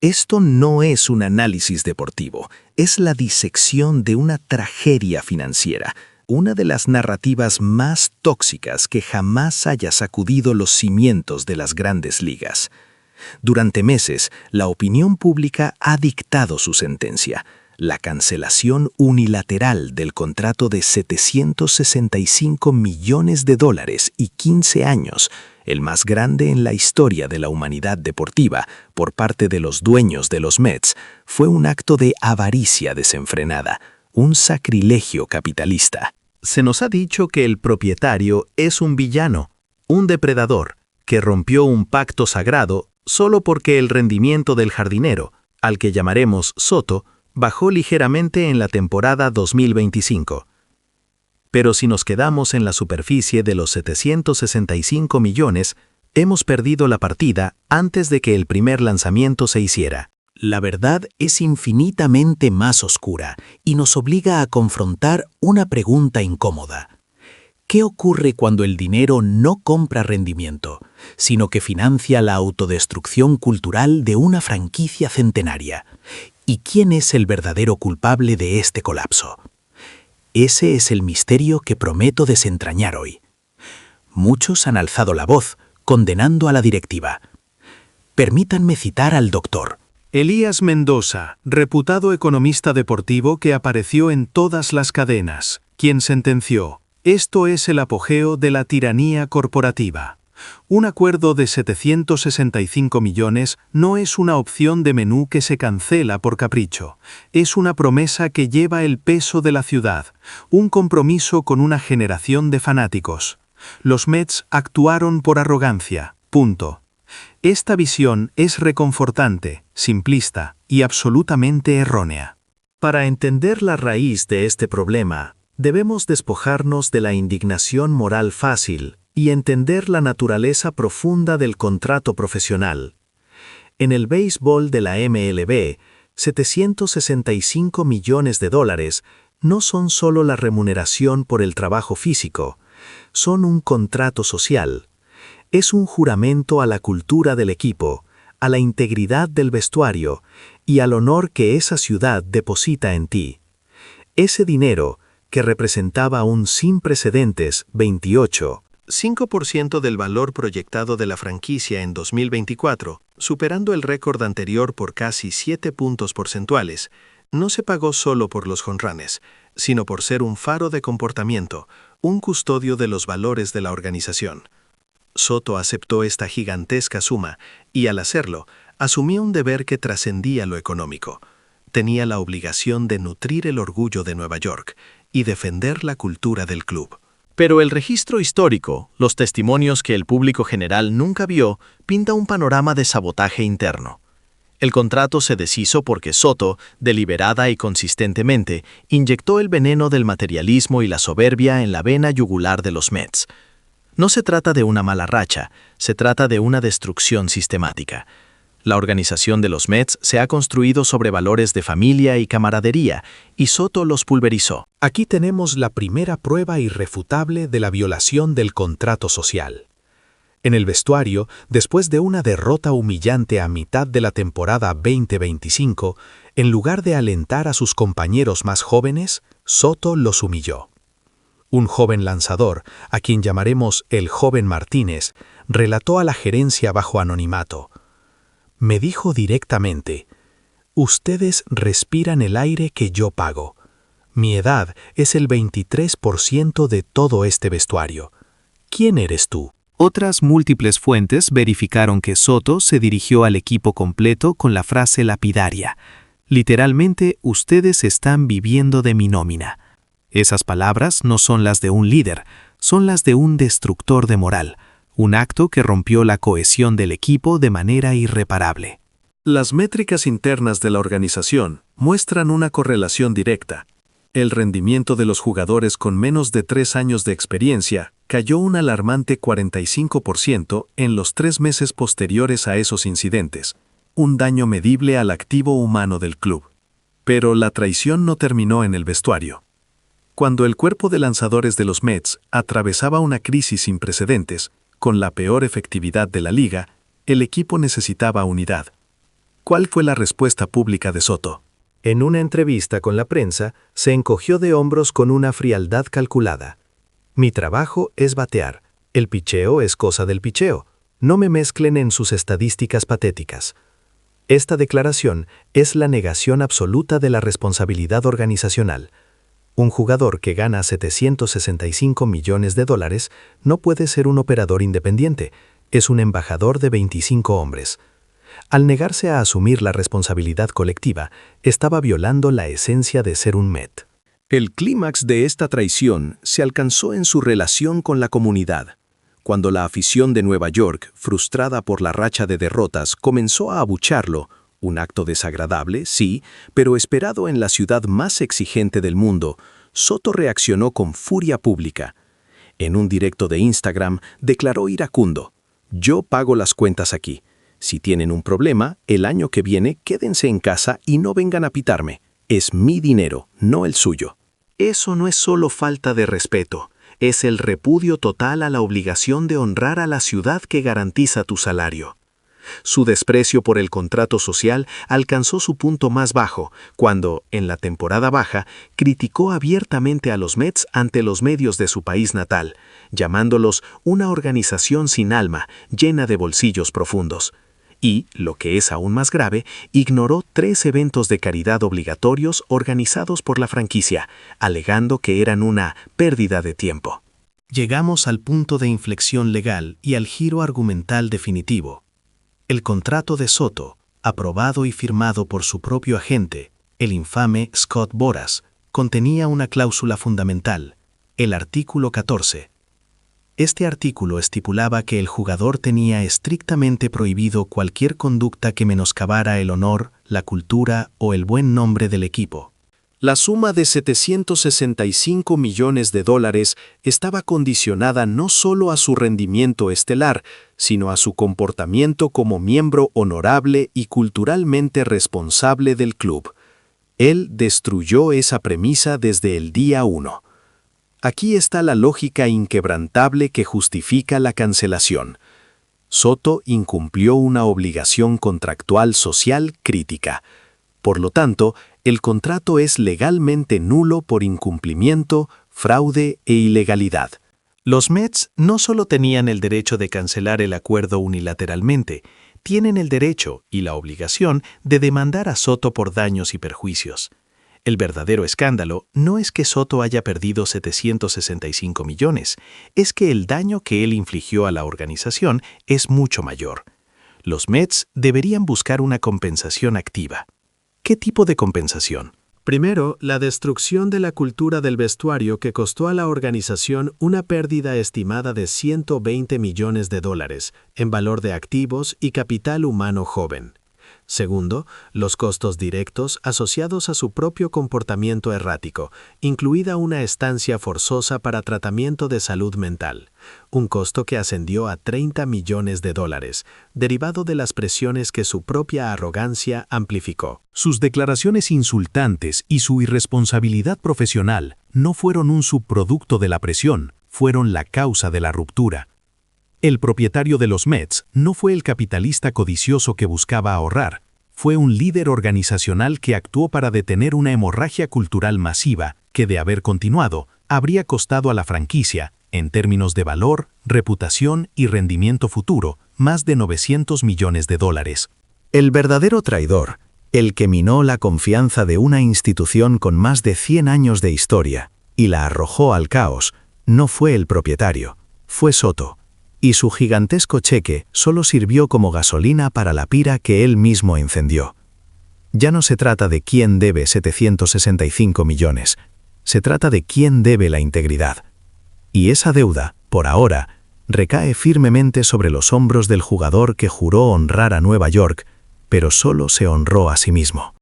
Esto no es un análisis deportivo, es la disección de una tragedia financiera, una de las narrativas más tóxicas que jamás haya sacudido los cimientos de las grandes ligas. Durante meses, la opinión pública ha dictado su sentencia: la cancelación unilateral del contrato de $765 millones y 15 años, el más grande en la historia de la humanidad deportiva, por parte de los dueños de los Mets, fue un acto de avaricia desenfrenada, un sacrilegio capitalista. Se nos ha dicho que el propietario es un villano, un depredador, que rompió un pacto sagrado solo porque el rendimiento del jardinero, al que llamaremos Soto, bajó ligeramente en la temporada 2025. Pero si nos quedamos en la superficie de los 765 millones, hemos perdido la partida antes de que el primer lanzamiento se hiciera. La verdad es infinitamente más oscura y nos obliga a confrontar una pregunta incómoda. ¿Qué ocurre cuando el dinero no compra rendimiento, sino que financia la autodestrucción cultural de una franquicia centenaria? ¿Y quién es el verdadero culpable de este colapso? Ese es el misterio que prometo desentrañar hoy. Muchos han alzado la voz, condenando a la directiva. Permítanme citar al doctor Elías Mendoza, reputado economista deportivo que apareció en todas las cadenas, quien sentenció: esto es el apogeo de la tiranía corporativa. Un acuerdo de 765 millones no es una opción de menú que se cancela por capricho. Es una promesa que lleva el peso de la ciudad, un compromiso con una generación de fanáticos. Los Mets actuaron por arrogancia. Punto. Esta visión es reconfortante, simplista y absolutamente errónea. Para entender la raíz de este problema, debemos despojarnos de la indignación moral fácil y entender la naturaleza profunda del contrato profesional. En el béisbol de la MLB, $765 millones no son solo la remuneración por el trabajo físico, son un contrato social. Es un juramento a la cultura del equipo, a la integridad del vestuario y al honor que esa ciudad deposita en ti. Ese dinero, que representaba un sin precedentes 5% del valor proyectado de la franquicia en 2024, superando el récord anterior por casi 7 puntos porcentuales, no se pagó solo por los jonrones, sino por ser un faro de comportamiento, un custodio de los valores de la organización. Soto aceptó esta gigantesca suma y, al hacerlo, asumió un deber que trascendía lo económico. Tenía la obligación de nutrir el orgullo de Nueva York y defender la cultura del club. Pero el registro histórico, los testimonios que el público general nunca vio, pinta un panorama de sabotaje interno. El contrato se deshizo porque Soto, deliberada y consistentemente, inyectó el veneno del materialismo y la soberbia en la vena yugular de los Mets. No se trata de una mala racha, se trata de una destrucción sistemática. La organización de los Mets se ha construido sobre valores de familia y camaradería, y Soto los pulverizó. Aquí tenemos la primera prueba irrefutable de la violación del contrato social. En el vestuario, después de una derrota humillante a mitad de la temporada 2025, en lugar de alentar a sus compañeros más jóvenes, Soto los humilló. Un joven lanzador, a quien llamaremos el joven Martínez, relató a la gerencia bajo anonimato: me dijo directamente: ustedes respiran el aire que yo pago. Mi edad es el 23% de todo este vestuario. ¿Quién eres tú? Otras múltiples fuentes verificaron que Soto se dirigió al equipo completo con la frase lapidaria: literalmente, ustedes están viviendo de mi nómina. Esas palabras no son las de un líder, son las de un destructor de moral, un acto que rompió la cohesión del equipo de manera irreparable. Las métricas internas de la organización muestran una correlación directa. El rendimiento de los jugadores con menos de 3 años de experiencia cayó un alarmante 45% en los 3 meses posteriores a esos incidentes, un daño medible al activo humano del club. Pero la traición no terminó en el vestuario. Cuando el cuerpo de lanzadores de los Mets atravesaba una crisis sin precedentes, con la peor efectividad de la liga, el equipo necesitaba unidad. ¿Cuál fue la respuesta pública de Soto? En una entrevista con la prensa, se encogió de hombros con una frialdad calculada. Mi trabajo es batear. El picheo es cosa del picheo. No me mezclen en sus estadísticas patéticas. Esta declaración es la negación absoluta de la responsabilidad organizacional. Un jugador que gana $765 millones no puede ser un operador independiente, es un embajador de 25 hombres. Al negarse a asumir la responsabilidad colectiva, estaba violando la esencia de ser un Met. El clímax de esta traición se alcanzó en su relación con la comunidad, cuando la afición de Nueva York, frustrada por la racha de derrotas, comenzó a abucharlo, un acto desagradable, sí, pero esperado en la ciudad más exigente del mundo. Soto reaccionó con furia pública. En un directo de Instagram declaró iracundo: «Yo pago las cuentas aquí. Si tienen un problema, el año que viene quédense en casa y no vengan a pitarme. Es mi dinero, no el suyo». Eso no es solo falta de respeto, es el repudio total a la obligación de honrar a la ciudad que garantiza tu salario. Su desprecio por el contrato social alcanzó su punto más bajo cuando, en la temporada baja, criticó abiertamente a los Mets ante los medios de su país natal, llamándolos una organización sin alma, llena de bolsillos profundos. Y, lo que es aún más grave, ignoró 3 eventos de caridad obligatorios organizados por la franquicia, alegando que eran una pérdida de tiempo. Llegamos al punto de inflexión legal y al giro argumental definitivo. El contrato de Soto, aprobado y firmado por su propio agente, el infame Scott Boras, contenía una cláusula fundamental, el artículo 14. Este artículo estipulaba que el jugador tenía estrictamente prohibido cualquier conducta que menoscabara el honor, la cultura o el buen nombre del equipo. La suma de $765 millones estaba condicionada no solo a su rendimiento estelar, sino a su comportamiento como miembro honorable y culturalmente responsable del club. Él destruyó esa premisa desde el día 1. Aquí está la lógica inquebrantable que justifica la cancelación. Soto incumplió una obligación contractual social crítica. Por lo tanto, el contrato es legalmente nulo por incumplimiento, fraude e ilegalidad. Los Mets no solo tenían el derecho de cancelar el acuerdo unilateralmente, tienen el derecho y la obligación de demandar a Soto por daños y perjuicios. El verdadero escándalo no es que Soto haya perdido $765 millones, es que el daño que él infligió a la organización es mucho mayor. Los Mets deberían buscar una compensación activa. ¿Qué tipo de compensación? Primero, la destrucción de la cultura del vestuario que costó a la organización una pérdida estimada de $120 millones en valor de activos y capital humano joven. Segundo, los costos directos asociados a su propio comportamiento errático, incluida una estancia forzosa para tratamiento de salud mental, un costo que ascendió a $30 millones, derivado de las presiones que su propia arrogancia amplificó. Sus declaraciones insultantes y su irresponsabilidad profesional no fueron un subproducto de la presión, fueron la causa de la ruptura. El propietario de los Mets no fue el capitalista codicioso que buscaba ahorrar, fue un líder organizacional que actuó para detener una hemorragia cultural masiva que, de haber continuado, habría costado a la franquicia, en términos de valor, reputación y rendimiento futuro, más de $900 millones. El verdadero traidor, el que minó la confianza de una institución con más de 100 años de historia y la arrojó al caos, no fue el propietario, fue Soto. Y su gigantesco cheque solo sirvió como gasolina para la pira que él mismo encendió. Ya no se trata de quién debe 765 millones, se trata de quién debe la integridad. Y esa deuda, por ahora, recae firmemente sobre los hombros del jugador que juró honrar a Nueva York, pero solo se honró a sí mismo.